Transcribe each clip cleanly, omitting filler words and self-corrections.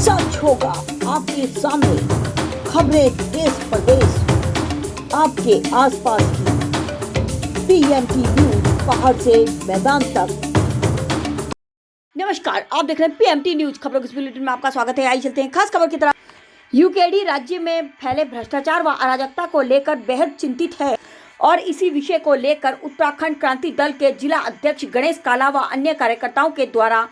सच होगा आपके सामने, खबरें देश प्रदेश आपके आसपास की। पीएमटी न्यूज, पहाड़ से मैदान तक। नमस्कार, आप देख रहे हैं पीएमटी न्यूज। खबरों के बुलेटिन में आपका स्वागत है। आइए चलते हैं खास खबर की तरफ। यूकेडी राज्य में फैले भ्रष्टाचार व अराजकता को लेकर बेहद चिंतित है और इसी विषय को लेकर उत्तराखंड क्रांति दल के जिला अध्यक्ष गणेश काला व अन्य कार्यकर्ताओं के द्वारा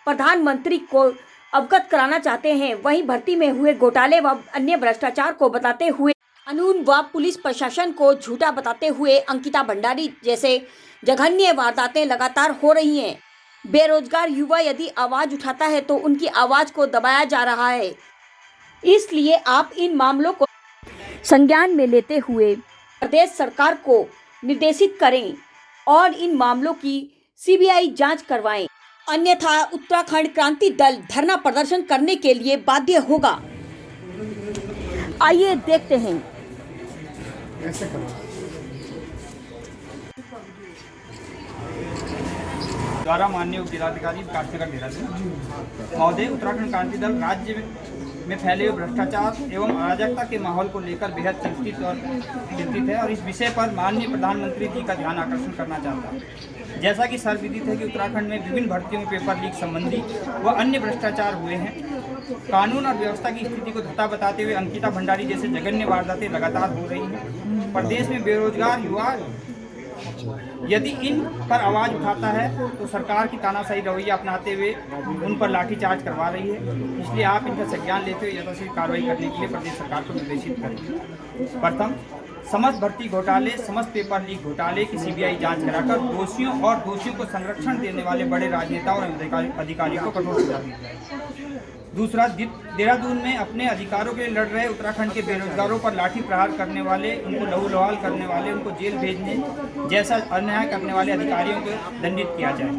प्रधानमंत्री को अवगत कराना चाहते हैं। वहीं भर्ती में हुए घोटाले व अन्य भ्रष्टाचार को बताते हुए कानून व पुलिस प्रशासन को झूठा बताते हुए अंकिता भंडारी जैसे जघन्य वारदातें लगातार हो रही हैं। बेरोजगार युवा यदि आवाज उठाता है तो उनकी आवाज को दबाया जा रहा है। इसलिए आप इन मामलों को संज्ञान में लेते हुए प्रदेश सरकार को निर्देशित करें और इन मामलों की सीबीआई जांच करवाएं, अन्यथा उत्तराखंड क्रांति दल धरना प्रदर्शन करने के लिए बाध्य होगा। आइए देखते हैं। द्वारा माननीय जिलाधिकारी कार्तिका महोदय, उत्तराखंड क्रांति दल राज्य में फैले हुए भ्रष्टाचार एवं अराजकता के माहौल को लेकर बेहद चिंतित है और इस विषय पर माननीय प्रधानमंत्री जी का ध्यान आकर्षण करना चाहता है। जैसा कि सर्वविदित है कि उत्तराखंड में विभिन्न भर्तियों में पेपर लीक संबंधी व अन्य भ्रष्टाचार हुए हैं। कानून और व्यवस्था की स्थिति को धत्ता बताते हुए अंकिता भंडारी जैसे जघन्य वारदातें लगातार हो रही हैं। प्रदेश में बेरोजगार युवा यदि इन पर आवाज उठाता है तो सरकार की तानाशाही रवैया अपनाते हुए उन पर लाठीचार्ज करवा रही है। इसलिए आप इनका संज्ञान लेते हुए यथाशीघ्र कार्रवाई करने के लिए प्रदेश सरकार को निर्देशित करें। प्रथम, समस्त भर्ती घोटाले, समस्त पेपर लीक घोटाले की सीबीआई जांच कराकर दोषियों को संरक्षण देने वाले बड़े राजनेताओं और अधिकारियों को कठोर सजा दी जाए। दूसरा, देहरादून में अपने अधिकारों के लिए लड़ रहे उत्तराखंड के बेरोजगारों पर लाठी प्रहार करने वाले, उनको लहूलुहान करने वाले, उनको जेल भेजने जैसा अन्याय करने वाले अधिकारियों को दंडित किया जाए।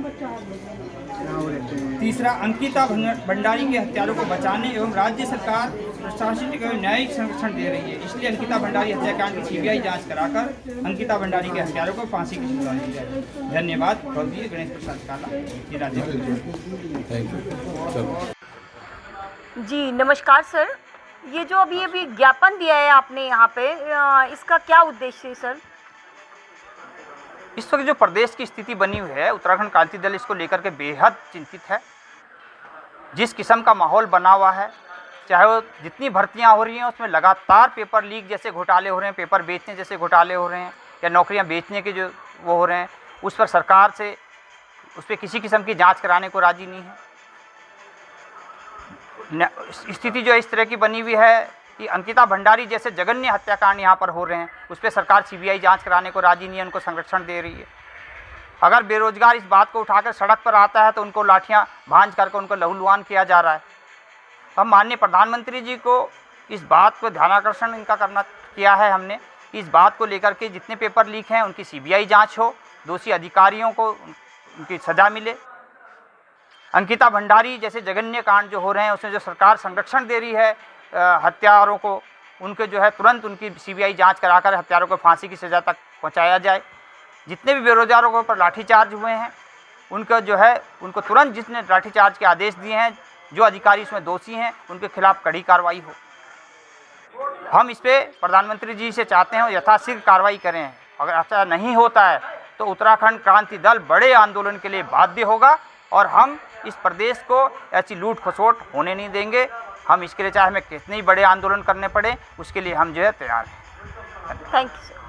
तीसरा, अंकिता भंडारी के हत्यारों को बचाने एवं राज्य सरकार प्रशासनिक एवं न्यायिक संरक्षण दे रही है। इसलिए अंकिता भंडारी हत्याकांड की सीबीआई जांच कराकर अंकिता भंडारी के हत्यारों को फांसी की सजा दी जाए। धन्यवाद। गणेश प्रसाद काला, जी नमस्कार सर, ये जो अभी विज्ञापन दिया है आपने यहाँ पे, इसका क्या उद्देश्य है सर? इस वक्त जो प्रदेश की स्थिति बनी हुई है, उत्तराखंड क्रांति दल इसको लेकर के बेहद चिंतित है। जिस किस्म का माहौल बना हुआ है, चाहे वो जितनी भर्तियां हो रही हैं उसमें लगातार पेपर लीक जैसे घोटाले हो रहे हैं, पेपर बेचने जैसे घोटाले हो रहे हैं या नौकरियां बेचने के जो वो हो रहे हैं, उस पर सरकार से उस पर किसी किस्म की जाँच कराने को राजी नहीं है। स्थिति जो इस तरह की बनी हुई है कि अंकिता भंडारी जैसे जघन्य हत्याकांड यहाँ पर हो रहे हैं, उस पर सरकार सीबीआई जांच कराने को राजी नहीं है, उनको संरक्षण दे रही है। अगर बेरोजगार इस बात को उठाकर सड़क पर आता है तो उनको लाठियाँ भांज करके उनको लहूलुहान किया जा रहा है। हम माननीय प्रधानमंत्री जी को इस बात को ध्यानाकर्षण इनका करना किया है हमने, इस बात को लेकर के जितने पेपर लीक हैं उनकी सीबीआई जाँच हो, दोषी अधिकारियों को उनकी सज़ा मिले। अंकिता भंडारी जैसे जघन्य कांड जो हो रहे हैं उसमें जो सरकार संरक्षण दे रही है हत्यारों को, उनके जो है तुरंत उनकी सीबीआई जांच कराकर हत्यारों को फांसी की सज़ा तक पहुंचाया जाए। जितने भी बेरोजगारों के ऊपर लाठीचार्ज हुए हैं उनका जो है उनको तुरंत जिसने लाठीचार्ज के आदेश दिए हैं, जो अधिकारी इसमें दोषी हैं उनके खिलाफ कड़ी कार्रवाई हो। हम इस पर प्रधानमंत्री जी से चाहते हैं यथाशीघ्र कार्रवाई करें। अगर ऐसा नहीं होता है तो उत्तराखंड क्रांति दल बड़े आंदोलन के लिए बाध्य होगा और हम इस प्रदेश को ऐसी लूट खसोट होने नहीं देंगे। हम इसके लिए चाहे हमें कितने ही बड़े आंदोलन करने पड़े, उसके लिए हम जो है तैयार हैं। Thank you sir.